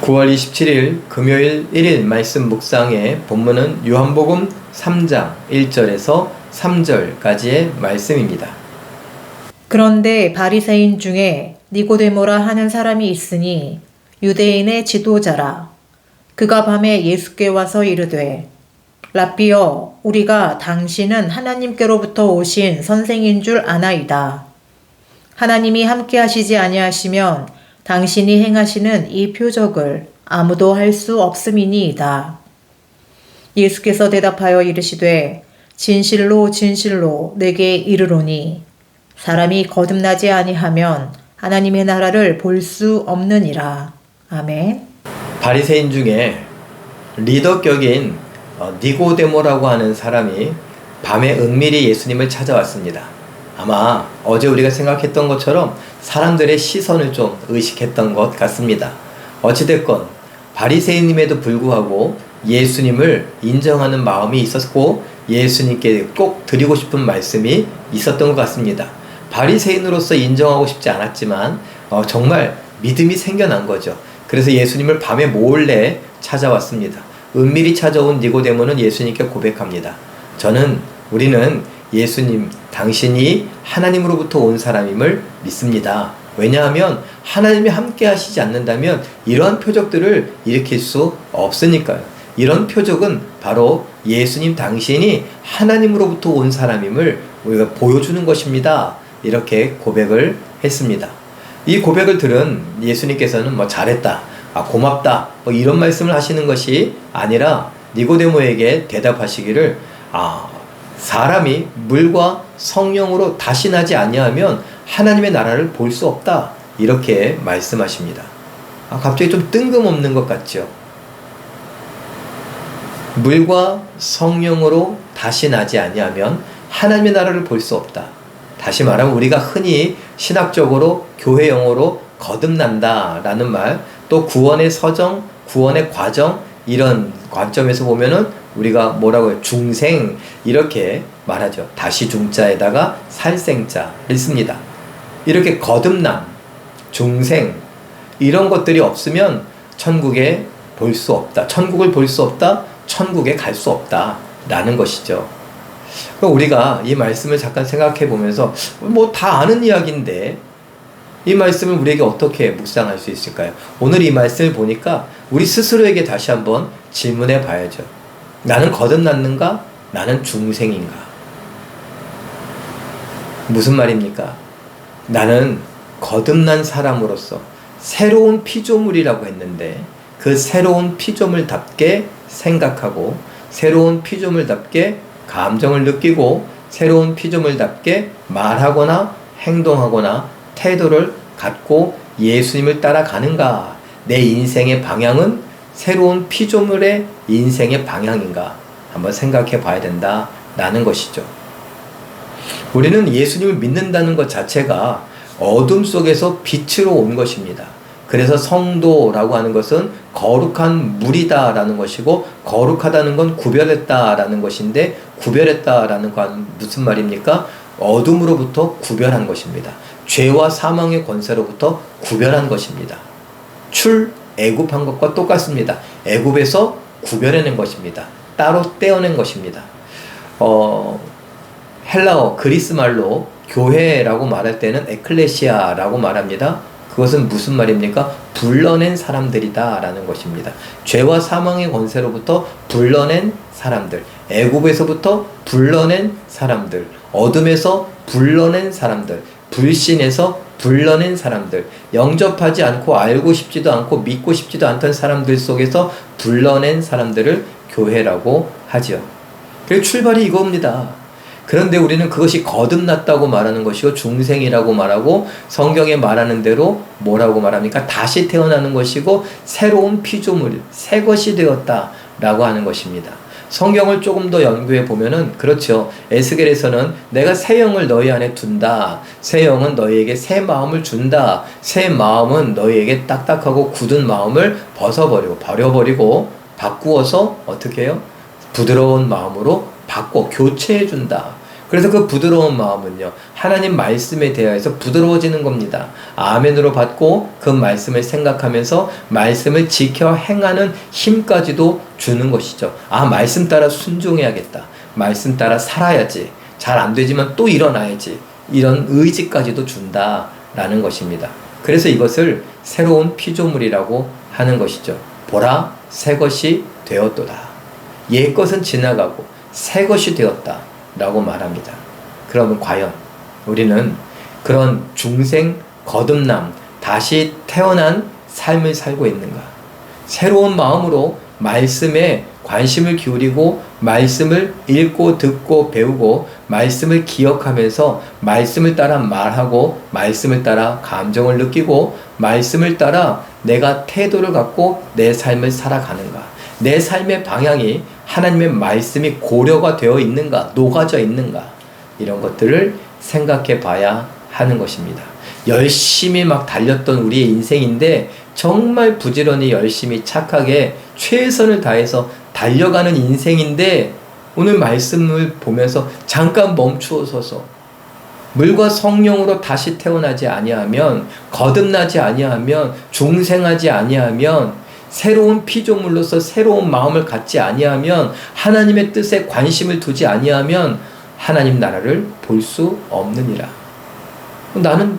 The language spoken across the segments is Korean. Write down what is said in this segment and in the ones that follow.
9월 27일 금요일 1일 말씀 묵상의 본문은 요한복음 3장 1절에서 3절까지의 말씀입니다. 그런데 바리새인 중에 니고데모라 하는 사람이 있으니 유대인의 지도자라. 그가 밤에 예수께 와서 이르되 랍비여, 우리가 당신은 하나님께로부터 오신 선생인 줄 아나이다. 하나님이 함께 하시지 아니하시면 당신이 행하시는 이 표적을 아무도 할 수 없음이니이다. 예수께서 대답하여 이르시되 진실로 진실로 내게 이르노니 사람이 거듭나지 아니하면 하나님의 나라를 볼 수 없느니라. 아멘. 바리새인 중에 리더격인 니고데모라고 하는 사람이 밤에 은밀히 예수님을 찾아왔습니다. 아마 어제 우리가 생각했던 것처럼 사람들의 시선을 좀 의식했던 것 같습니다. 어찌됐건 바리새인임에도 불구하고 예수님을 인정하는 마음이 있었고 예수님께 꼭 드리고 싶은 말씀이 있었던 것 같습니다. 바리새인으로서 인정하고 싶지 않았지만 정말 믿음이 생겨난 거죠. 그래서 예수님을 밤에 몰래 찾아왔습니다. 은밀히 찾아온 니고데모는 예수님께 고백합니다. 우리는 예수님, 당신이 하나님으로부터 온 사람임을 믿습니다. 왜냐하면 하나님이 함께 하시지 않는다면 이러한 표적들을 일으킬 수 없으니까요. 이런 표적은 바로 예수님 당신이 하나님으로부터 온 사람임을 우리가 보여주는 것입니다. 이렇게 고백을 했습니다. 이 고백을 들은 예수님께서는 잘했다, 고맙다, 이런 말씀을 하시는 것이 아니라 니고데모에게 대답하시기를 사람이 물과 성령으로 다시 나지 아니하면 하나님의 나라를 볼 수 없다, 이렇게 말씀하십니다. 갑자기 좀 뜬금없는 것 같죠? 물과 성령으로 다시 나지 아니하면 하나님의 나라를 볼 수 없다. 다시 말하면 우리가 흔히 신학적으로 교회 용어로 거듭난다 라는 말, 또 구원의 서정, 구원의 과정, 이런 관점에서 보면은 우리가 뭐라고 해요? 중생, 이렇게 말하죠. 다시 중자에다가 살생자를 씁니다. 이렇게 거듭남, 중생, 이런 것들이 없으면 천국에 볼 수 없다, 천국을 볼 수 없다, 천국에 갈 수 없다 라는 것이죠. 우리가 이 말씀을 잠깐 생각해 보면서 다 아는 이야기인데 이 말씀을 우리에게 어떻게 묵상할 수 있을까요? 오늘 이 말씀을 보니까 우리 스스로에게 다시 한번 질문해 봐야죠. 나는 거듭났는가? 나는 중생인가? 무슨 말입니까? 나는 거듭난 사람으로서 새로운 피조물이라고 했는데 그 새로운 피조물답게 생각하고 새로운 피조물답게 감정을 느끼고 새로운 피조물답게 말하거나 행동하거나 태도를 갖고 예수님을 따라가는가? 내 인생의 방향은 새로운 피조물의 인생의 방향인가? 한번 생각해 봐야 된다라는 것이죠. 우리는 예수님을 믿는다는 것 자체가 어둠 속에서 빛으로 온 것입니다. 그래서 성도라고 하는 것은 거룩한 무리다라는 것이고, 거룩하다는 건 구별했다라는 것인데, 구별했다라는 건 무슨 말입니까? 어둠으로부터 구별한 것입니다. 죄와 사망의 권세로부터 구별한 것입니다. 애굽한 것과 똑같습니다. 애굽에서 구별해낸 것입니다. 따로 떼어낸 것입니다. 헬라어, 그리스 말로 교회라고 말할 때는 에클레시아라고 말합니다. 그것은 무슨 말입니까? 불러낸 사람들이다 라는 것입니다. 죄와 사망의 권세로부터 불러낸 사람들, 애굽에서부터 불러낸 사람들, 어둠에서 불러낸 사람들, 불신에서 불러낸 사람들, 영접하지 않고 알고 싶지도 않고 믿고 싶지도 않던 사람들 속에서 불러낸 사람들을 교회라고 하죠. 그리고 출발이 이겁니다. 그런데 우리는 그것이 거듭났다고 말하는 것이고 중생이라고 말하고, 성경에 말하는 대로 뭐라고 말합니까? 다시 태어나는 것이고 새로운 피조물, 새 것이 되었다라고 하는 것입니다. 성경을 조금 더 연구해 보면은 그렇죠. 에스겔에서는 내가 새 영을 너희 안에 둔다. 새 영은 너희에게 새 마음을 준다. 새 마음은 너희에게 딱딱하고 굳은 마음을 버려버리고 바꾸어서 어떻게 해요? 부드러운 마음으로 바꿔 교체해 준다. 그래서 그 부드러운 마음은요, 하나님 말씀에 대하여서 부드러워지는 겁니다. 아멘으로 받고 그 말씀을 생각하면서 말씀을 지켜 행하는 힘까지도 주는 것이죠. 말씀 따라 순종해야겠다. 말씀 따라 살아야지. 잘 안 되지만 또 일어나야지. 이런 의지까지도 준다라는 것입니다. 그래서 이것을 새로운 피조물이라고 하는 것이죠. 보라, 새 것이 되었도다. 옛 것은 지나가고 새 것이 되었다 라고 말합니다. 그러면 과연 우리는 그런 중생 거듭남, 다시 태어난 삶을 살고 있는가? 새로운 마음으로 말씀에 관심을 기울이고 말씀을 읽고 듣고 배우고 말씀을 기억하면서 말씀을 따라 말하고 말씀을 따라 감정을 느끼고 말씀을 따라 내가 태도를 갖고 내 삶을 살아가는가? 내 삶의 방향이 하나님의 말씀이 고려가 되어 있는가? 녹아져 있는가? 이런 것들을 생각해 봐야 하는 것입니다. 열심히 막 달렸던 우리의 인생인데 정말 부지런히 열심히 착하게 최선을 다해서 달려가는 인생인데 오늘 말씀을 보면서 잠깐 멈추어서서 물과 성령으로 다시 태어나지 아니하면, 거듭나지 아니하면, 중생하지 아니하면, 새로운 피조물로서 새로운 마음을 갖지 아니하면, 하나님의 뜻에 관심을 두지 아니하면 하나님 나라를 볼 수 없느니라. 나는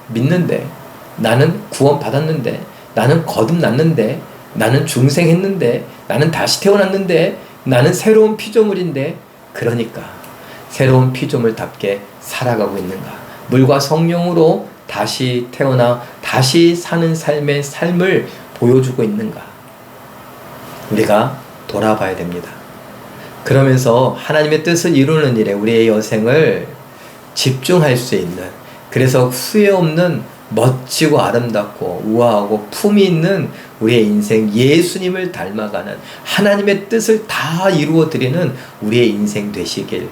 믿는데, 나는 구원 받았는데, 나는 거듭났는데, 나는 중생했는데, 나는 다시 태어났는데, 나는 새로운 피조물인데, 그러니까 새로운 피조물답게 살아가고 있는가? 물과 성령으로 다시 태어나 다시 사는 삶의 삶을 보여주고 있는가? 우리가 돌아봐야 됩니다. 그러면서 하나님의 뜻을 이루는 일에 우리의 여생을 집중할 수 있는, 그래서 후회 없는 멋지고 아름답고 우아하고 품이 있는 우리의 인생, 예수님을 닮아가는 하나님의 뜻을 다 이루어 드리는 우리의 인생 되시길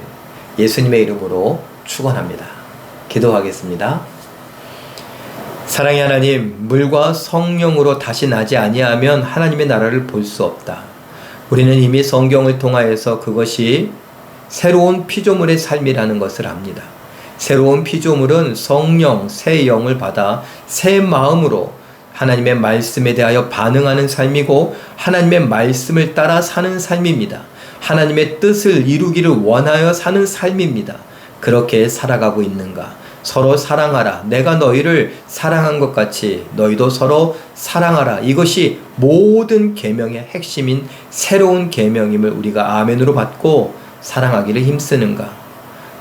예수님의 이름으로 축원합니다. 기도하겠습니다. 사랑의 하나님, 물과 성령으로 다시 나지 아니하면 하나님의 나라를 볼 수 없다. 우리는 이미 성경을 통하여서 그것이 새로운 피조물의 삶이라는 것을 압니다. 새로운 피조물은 성령, 새 영을 받아 새 마음으로 하나님의 말씀에 대하여 반응하는 삶이고 하나님의 말씀을 따라 사는 삶입니다. 하나님의 뜻을 이루기를 원하여 사는 삶입니다. 그렇게 살아가고 있는가? 서로 사랑하라. 내가 너희를 사랑한 것 같이 너희도 서로 사랑하라. 이것이 모든 계명의 핵심인 새로운 계명임을 우리가 아멘으로 받고 사랑하기를 힘쓰는가?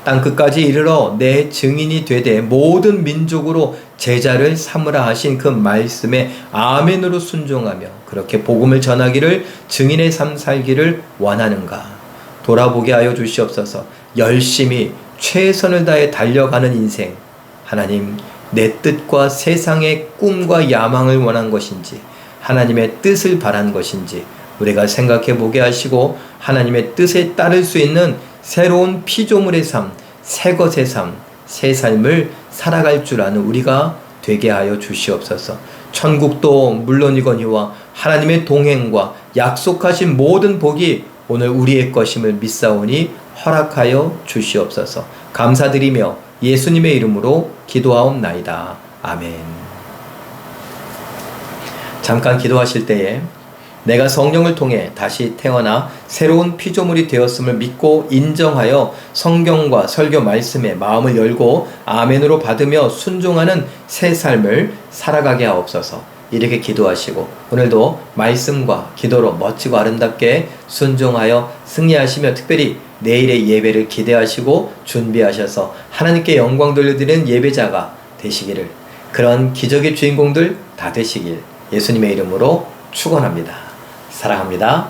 땅끝까지 이르러 내 증인이 되되 모든 민족으로 제자를 삼으라 하신 그 말씀에 아멘으로 순종하며 그렇게 복음을 전하기를, 증인의 삶 살기를 원하는가? 돌아보게 하여 주시옵소서. 열심히 최선을 다해 달려가는 인생, 하나님, 내 뜻과 세상의 꿈과 야망을 원한 것인지 하나님의 뜻을 바란 것인지 우리가 생각해 보게 하시고 하나님의 뜻에 따를 수 있는 새로운 피조물의 삶, 새 것의 삶, 새 삶을 살아갈 줄 아는 우리가 되게 하여 주시옵소서. 천국도 물론이거니와 하나님의 동행과 약속하신 모든 복이 오늘 우리의 것임을 믿사오니 허락하여 주시옵소서. 감사드리며 예수님의 이름으로 기도하옵나이다. 아멘. 잠깐 기도하실 때에 내가 성령을 통해 다시 태어나 새로운 피조물이 되었음을 믿고 인정하여 성경과 설교 말씀에 마음을 열고 아멘으로 받으며 순종하는 새 삶을 살아가게 하옵소서. 이렇게 기도하시고 오늘도 말씀과 기도로 멋지고 아름답게 순종하여 승리하시며 특별히 내일의 예배를 기대하시고 준비하셔서 하나님께 영광 돌려드리는 예배자가 되시기를, 그런 기적의 주인공들 다 되시길 예수님의 이름으로 축원합니다. 사랑합니다.